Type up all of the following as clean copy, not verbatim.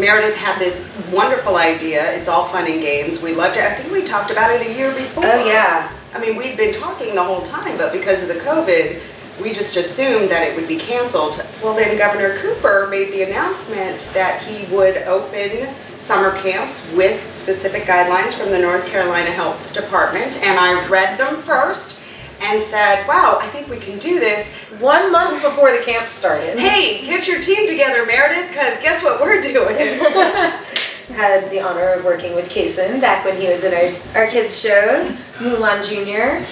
Meredith had this wonderful idea. It's all fun and games. We loved it. I think we talked about it a year before. Oh yeah. I mean, we'd been talking the whole time, but because of the COVID, we just assumed that it would be canceled. Well, then Governor Cooper made the announcement that he would open summer camps with specific guidelines from the North Carolina Health Department, and I read them first and said, wow, I think we can do this. 1 month before the camp started. Hey, get your team together, Meredith, because guess what we're doing? Had the honor of working with Kasen back when he was in our kids' shows. Mulan Jr.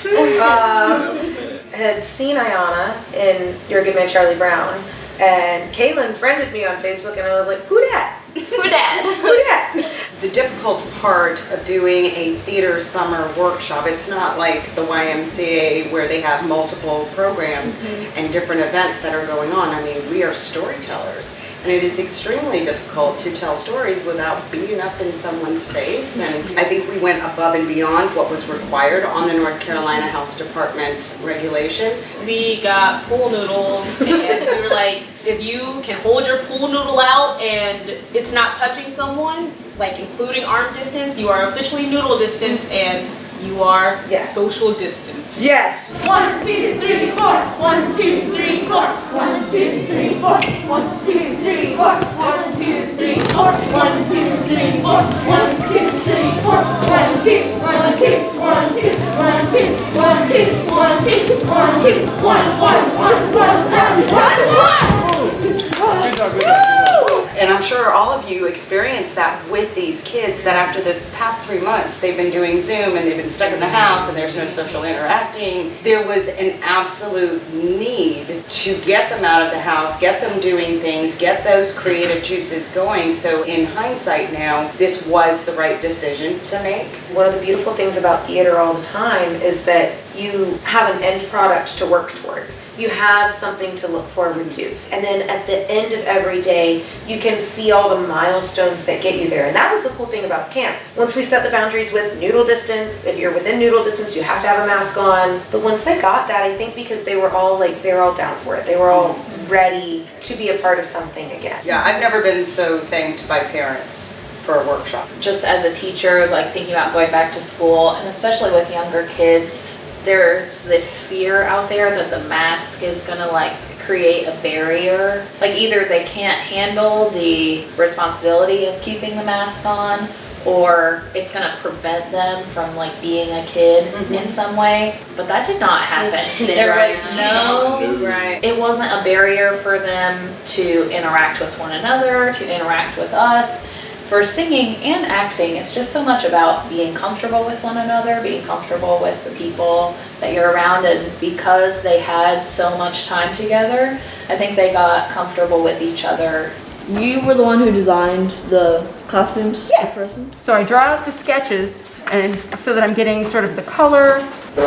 Had seen Aiyana in Your Good Man Charlie Brown, and Kaylin friended me on Facebook, and I was like, who dat? Who dat? Who dat? The difficult part of doing a theater summer workshop, it's not like the YMCA where they have multiple programs and different events that are going on. I mean, we are storytellers, and it is extremely difficult to tell stories without beating up in someone's face. And I think we went above and beyond what was required on the North Carolina Health Department regulation. We got pool noodles, and we were like, if you can hold your pool noodle out and it's not touching someone, like including arm distance, you are officially noodle distance, and you are social distance. Yes. 1, 2, 3, 4. 1, 2, 3, 4. 1, 2, 3, 4. 1, 2, 3, 4. 1, 2, 3, 4. 1, 2, 3, 4. 1, 2, 3, 4. 1, 2, 1, 2, 1, 2, 1, 2, 1, 2, 1, 2, 1, 2, 1, 1. And I'm sure all of you experienced that with these kids, that after the past 3 months they've been doing Zoom and they've been stuck in the house and there's no social interacting. There was an absolute need to get them out of the house, get them doing things, get those creative juices going. So in hindsight now, this was the right decision to make. One of the beautiful things about theater all the time is that you have an end product to work towards. You have something to look forward to. And then at the end of every day, you can see all the milestones that get you there. And that was the cool thing about camp. Once we set the boundaries with noodle distance, if you're within noodle distance, you have to have a mask on. But once they got that, I think because they were all down for it. They were all ready to be a part of something again. Yeah, I've never been so thanked by parents for a workshop. Just as a teacher, like thinking about going back to school, and especially with younger kids, there's this fear out there that the mask is gonna like create a barrier. Like either they can't handle the responsibility of keeping the mask on, or it's gonna prevent them from like being a kid in some way. But that did not happen. There was it wasn't a barrier for them to interact with one another, to interact with us. For singing and acting, it's just so much about being comfortable with one another, being comfortable with the people that you're around, and because they had so much time together, I think they got comfortable with each other. You were the one who designed the costumes? Yes. The person? So I draw out the sketches, and so that I'm getting sort of the color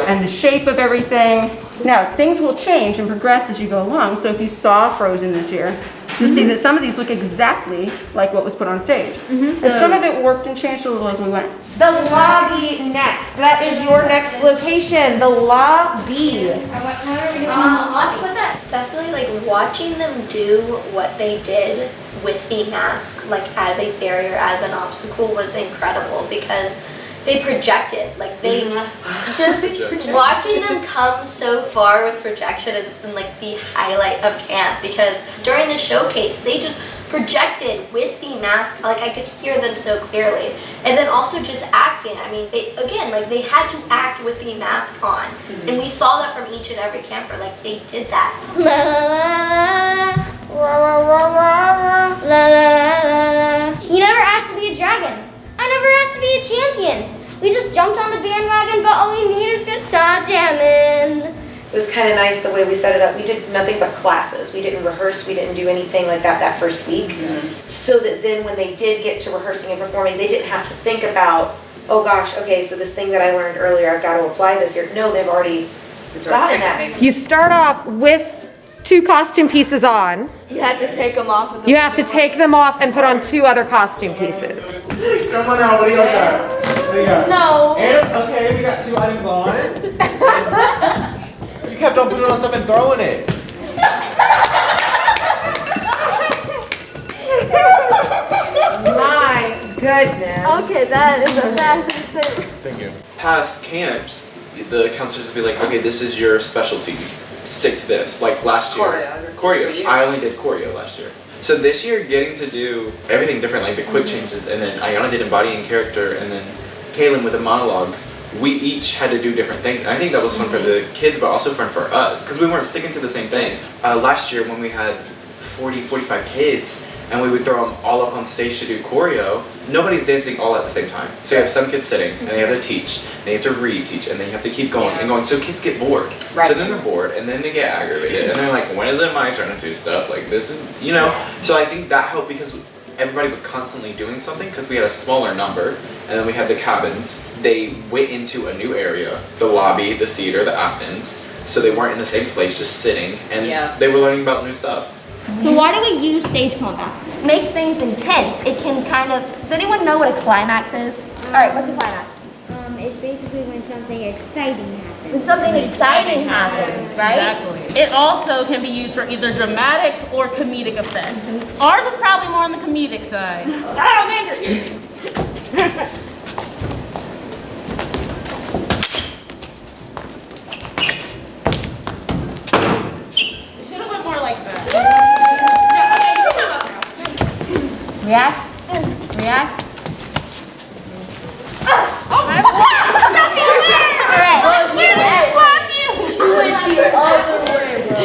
and the shape of everything. Now, things will change and progress as you go along. So if you saw Frozen this year, you'll see that some of these look exactly like what was put on stage. And some of it worked and changed a little as we went. The lobby next. That is your next location. The lobby. Let's put that. Definitely, like watching them do what they did with the mask, like as a barrier, as an obstacle, was incredible because they projected. Like they just watching them come so far with projection has been like the highlight of camp, because during the showcase they just projected with the mask. Like I could hear them so clearly. And then also just acting. I mean, they had to act with the mask on. And we saw that from each and every camper. Like they did that. La la la la la. You never asked to be a dragon. I never asked to be a champion. We just jumped on the bandwagon, but all we need is guitar jamming. It was kind of nice the way we set it up. We did nothing but classes. We didn't rehearse. We didn't do anything like that first week. So that then when they did get to rehearsing and performing, they didn't have to think about, oh gosh, okay, so this thing that I learned earlier, I've got to apply this here. No, they've already gotten that. You start off with 2 costume pieces on. You have to take them off. You have to take them off and put on 2 other costume pieces. Come on now, what do you got? What do you got? No. And, okay, we got 2 items on. You kept on putting on stuff and throwing it. goodness. Okay, that is a fashion statement. Thank you. Past camps, the counselors would be like, okay, this is your specialty. Stick to this. Like last year. Choreo. I only did choreo last year. So this year, getting to do everything different, like the quick changes, and then Aiyana did embodying character, and then Callan with the monologues. We each had to do different things, and I think that was fun for the kids, but also fun for us, because we weren't sticking to the same thing. Last year, when we had 40, 45 kids, and we would throw them all up on stage to do choreo, nobody's dancing all at the same time. So you have some kids sitting, and they have to teach, they have to reteach, and then you have to keep going and going. So kids get bored. Right. So then they're bored, and then they get aggravated, and they're like, when is it my turn to do stuff? Like, this is, you know? So I think that helped because everybody was constantly doing something, because we had a smaller number, and then we had the cabins. They went into a new area, the lobby, the theater, the Athens, so they weren't in the same place just sitting, and they were learning about new stuff. So why do we use stage combat? Makes things intense. It can kind of, does anyone know what a climax is? All right, what's a climax? It's basically when something exciting happens. When something exciting happens, right? Exactly. It also can be used for either dramatic or comedic effect. Ours is probably more on the comedic side. Oh, I'm angry. React. React.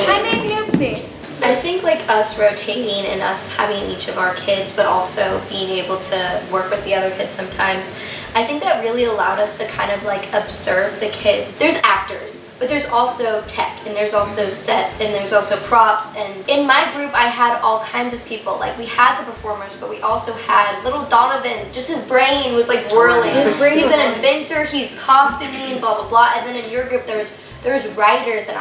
I made Noopsy. I think like us rotating and us having each of our kids, but also being able to work with the other kids sometimes, I think that really allowed us to kind of like observe the kids. There's actors, but there's also tech, and there's also set, and there's also props. And in my group, I had all kinds of people. Like we had the performers, but we also had little Donovan. Just his brain was like whirling. He's an inventor. He's costuming, blah blah blah. And then in your group, there was writers, and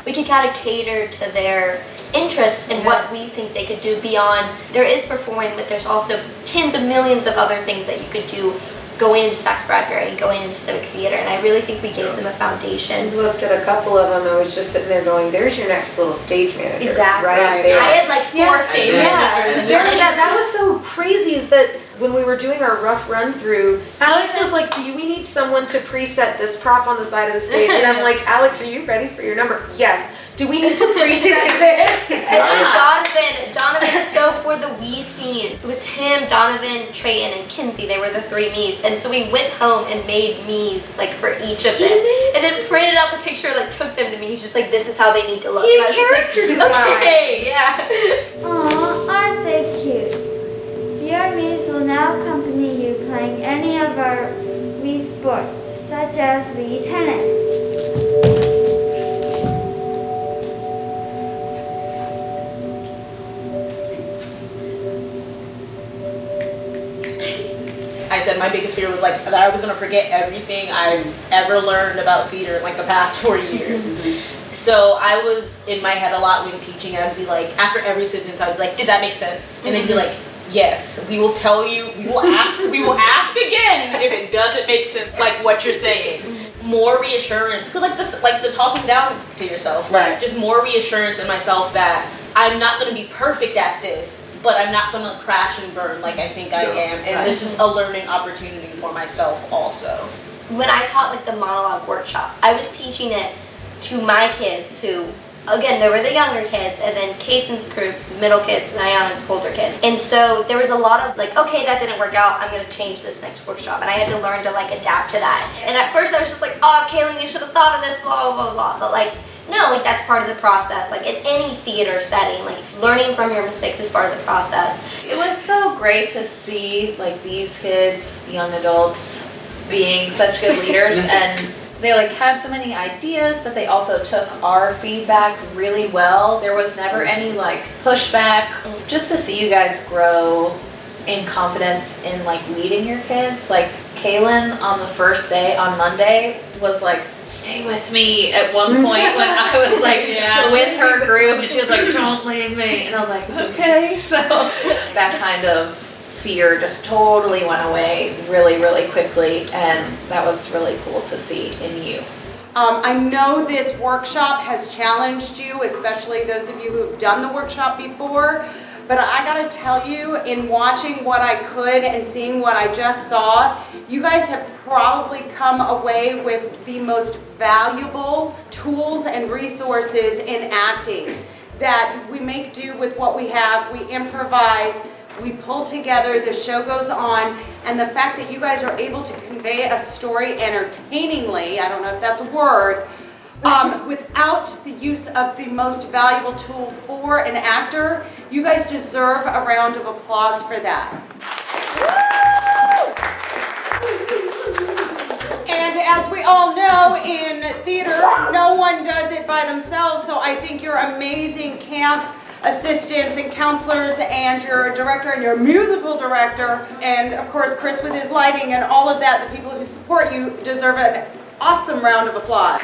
we could kind of cater to their interests and what we think they could do beyond. There is performing, but there's also tens of millions of other things that you could do going into Saks Bradbury and going into Civic Theater, and I really think we gave them a foundation. I looked at a couple of them, I was just sitting there going, there's your next little stage manager. Exactly. Right there. I had like 4 stage managers. And That was so crazy is that when we were doing our rough run through, Alex was like, do we need someone to preset this prop on the side of the stage? And I'm like, Alex, are you ready for your number? Yes. Do we need to preset this? And then Donovan, so for the we scene, it was him, Donovan, Trayton, and Kinsey. They were the 3 me's. And so we went home and made me's like for each of them. And then printed out the picture, like took them to me. He's just like, this is how they need to look. He and I was character just like, design. okay, yeah. Aw, aren't they cute? Your Miis will now accompany you playing any of our Wii sports, such as Wii tennis. I said my biggest fear was like that I was gonna forget everything I ever learned about theater in like the past 4 years. So I was in my head a lot when teaching, and I'd be like, after every sentence, I'd be like, did that make sense? And they'd be like, yes, we will tell you, we will ask again if it doesn't make sense, like what you're saying. More reassurance, because like this, like the talking down to yourself, like just more reassurance in myself that I'm not gonna be perfect at this, but I'm not gonna crash and burn like I think I am, and this is a learning opportunity for myself also. When I taught like the monologue workshop, I was teaching it to my kids who, again, they were the younger kids, and then Kasen's group, middle kids, and Aiyana's older kids. And so there was a lot of like, okay, that didn't work out, I'm gonna change this next workshop. And I had to learn to like adapt to that. And at first I was just like, oh, Callan, you should have thought of this, blah, blah, blah, blah. But like, no, like that's part of the process. Like in any theater setting, like learning from your mistakes is part of the process. It was so great to see like these kids, young adults, being such good leaders, and they like had so many ideas, but they also took our feedback really well. There was never any like pushback. Just to see you guys grow in confidence in like leading your kids. Like Callan on the first day on Monday was like, stay with me at one point when I was like with her group, and she was like, don't leave me, and I was like, okay. So that kind of fear just totally went away really, really quickly, and that was really cool to see in you. I know this workshop has challenged you, especially those of you who have done the workshop before, But I gotta tell you, in watching what I could and seeing what I just saw, you guys have probably come away with the most valuable tools and resources in acting. That we make do with what we have, we improvise, we pull together, the show goes on, and the fact that you guys are able to convey a story entertainingly, I don't know if that's a word, without the use of the most valuable tool for an actor, you guys deserve a round of applause for that. And as we all know, in theater, no one does it by themselves, so I think your amazing camp assistants and counselors and your director and your musical director, and of course Chris with his lighting and all of that, the people who support you deserve an awesome round of applause.